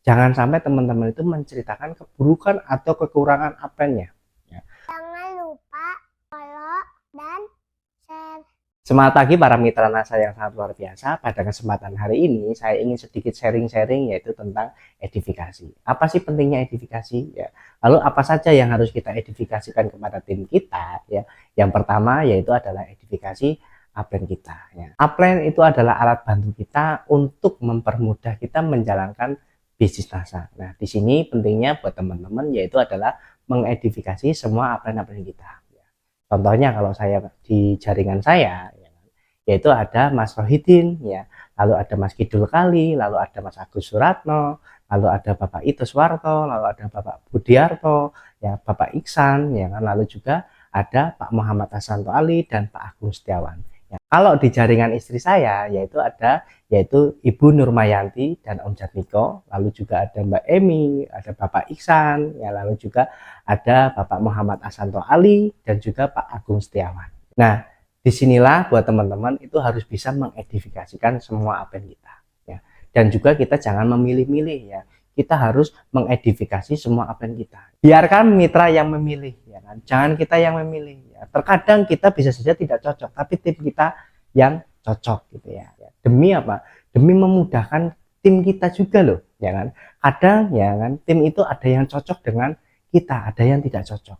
Jangan sampai teman-teman itu menceritakan keburukan atau kekurangan upline-nya. Jangan lupa follow dan share. Semangat pagi para mitra NASA yang sangat luar biasa. Pada kesempatan hari ini saya ingin sedikit sharing-sharing yaitu tentang edifikasi. Apa sih pentingnya edifikasi? Ya. Lalu apa saja yang harus kita edifikasikan kepada tim kita? Ya. Yang pertama yaitu adalah edifikasi upline kita. Ya. Upline itu adalah alat bantu kita untuk mempermudah kita menjalankan bisnis NASA. Nah, di sini pentingnya buat teman-teman yaitu adalah mengedifikasi semua upline-upline kita. Contohnya kalau saya di jaringan saya, yaitu ada Mas Rohidin, ya, lalu ada Mas Kidul Kali, lalu ada Mas Agus Suratno, lalu ada Bapak Ito Swarto, lalu ada Bapak Budiarto, ya, Bapak Iksan, ya kan, lalu juga ada Pak Muhammad Asanto Ali dan Pak Agung Setiawan. Ya, kalau di jaringan istri saya, yaitu Ibu Nurmayanti dan Om Jatmiko, lalu juga ada Mbak Emi, ada Bapak Iksan, ya, lalu juga ada Bapak Muhammad Asanto Ali dan juga Pak Agung Setiawan. Nah, disinilah buat teman-teman itu harus bisa mengedifikasikan semua upline kita, ya. Dan juga kita jangan memilih-milih, ya. Kita harus mengedifikasi semua upline kita. Biarkan mitra yang memilih, ya kan. Jangan kita yang memilih. Ya. Terkadang kita bisa saja tidak cocok, tapi tim kita yang cocok, gitu ya. Demi apa? Demi memudahkan tim kita juga loh, ya kan. Kadang, ya kan, tim itu ada yang cocok dengan kita, ada yang tidak cocok.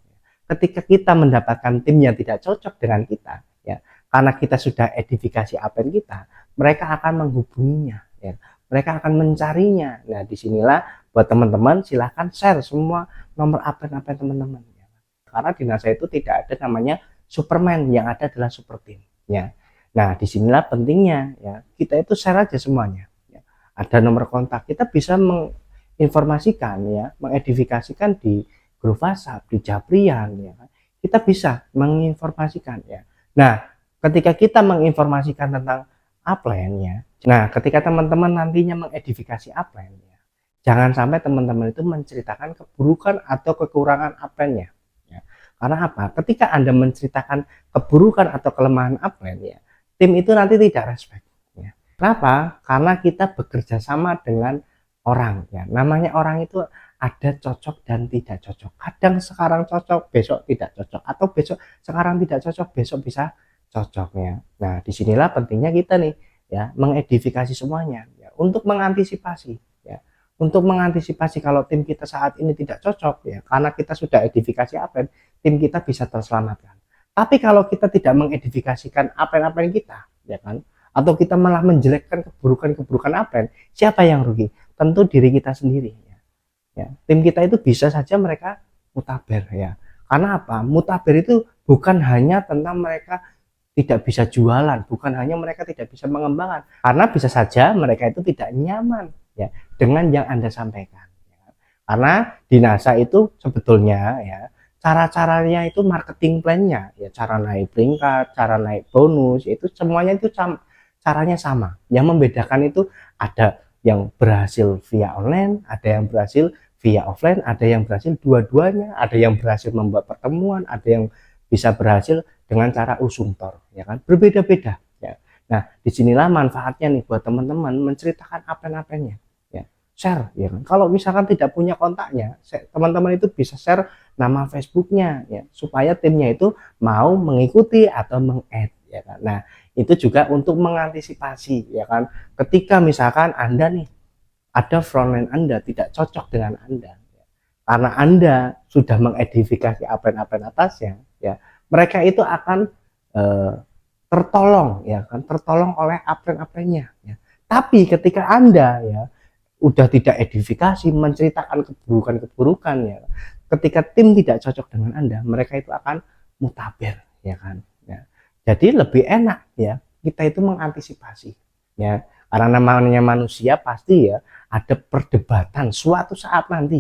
Ketika kita mendapatkan tim yang tidak cocok dengan kita, ya, karena kita sudah edifikasi upline kita, mereka akan menghubunginya, ya. Mereka akan mencarinya. Nah, disinilah buat teman-teman silahkan share semua nomor upline teman-teman, ya. Karena di NASA itu tidak ada namanya Superman, yang ada adalah super team, ya. Nah, disinilah pentingnya, ya, kita itu share aja semuanya, ya. Ada nomor kontak, kita bisa menginformasikan, ya, mengedifikasikan di grup WhatsApp, di Japrian, ya. Kita bisa menginformasikan, ya. Nah, ketika kita menginformasikan tentang upline-nya, nah ketika teman-teman nantinya mengedifikasi upline-nya, jangan sampai teman-teman itu menceritakan keburukan atau kekurangan upline-nya, ya. Karena apa? Ketika Anda menceritakan keburukan atau kelemahan upline, ya, tim itu nanti tidak respect, ya. Kenapa? Karena kita bekerja sama dengan orang, ya. Namanya orang itu ada cocok dan tidak cocok. Kadang sekarang cocok, besok tidak cocok, atau besok sekarang tidak cocok, besok bisa cocoknya. Nah, disinilah pentingnya kita nih, ya, mengedifikasi semuanya, ya, untuk mengantisipasi, ya, untuk mengantisipasi kalau tim kita saat ini tidak cocok, ya, karena kita sudah edifikasi upline, tim kita bisa terselamatkan. Tapi kalau kita tidak mengedifikasikan upline kita, ya kan, atau kita malah menjelekkan keburukan upline, siapa yang rugi? Tentu diri kita sendiri, ya. Ya, tim kita itu bisa saja mereka mutaber, ya. Karena apa? Mutaber itu bukan hanya tentang mereka tidak bisa jualan, bukan hanya mereka tidak bisa mengembangkan, karena bisa saja mereka itu tidak nyaman, ya, dengan yang Anda sampaikan, ya. Karena di NASA itu sebetulnya, ya, cara-caranya itu marketing plan-nya, ya, cara naik peringkat, cara naik bonus, itu semuanya itu caranya sama. Yang membedakan itu ada yang berhasil via online, ada yang berhasil via offline, ada yang berhasil dua-duanya, ada yang berhasil membuat pertemuan, ada yang bisa berhasil dengan cara usumtor, ya kan, berbeda-beda, ya. Nah, disinilah manfaatnya nih buat teman-teman menceritakan upline-nya, ya, share, ya kan. Kalau misalkan tidak punya kontaknya, teman-teman itu bisa share nama Facebooknya, ya, supaya timnya itu mau mengikuti atau meng-add, ya kan. Nah, itu juga untuk mengantisipasi, ya kan, ketika misalkan Anda nih ada frontline Anda tidak cocok dengan Anda, ya, karena Anda sudah mengedifikasi upline atasnya, ya, mereka itu akan tertolong, ya kan, tertolong oleh upline-nya, ya. Tapi ketika Anda, ya, udah tidak edifikasi, menceritakan keburukan, ya, ketika tim tidak cocok dengan Anda, mereka itu akan mutaber, ya kan, ya. Jadi lebih enak, ya, kita itu mengantisipasi, ya, karena namanya manusia pasti, ya, ada perdebatan suatu saat nanti,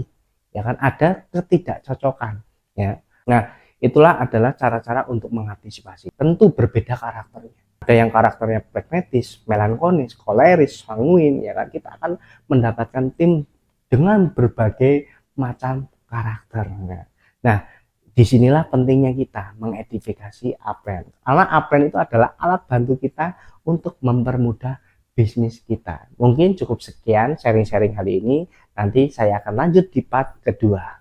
ya kan, ada ketidakcocokan, ya. Nah, itulah adalah cara-cara untuk mengantisipasi. Tentu berbeda karakternya. Ada yang karakternya pragmatis, melankolis, koleris, sanguin, ya kan. Kita akan mendapatkan tim dengan berbagai macam karakter. Nah, disinilah pentingnya kita mengedifikasi upline. Karena upline itu adalah alat bantu kita untuk mempermudah bisnis kita. Mungkin cukup sekian sharing-sharing kali ini. Nanti saya akan lanjut di part kedua.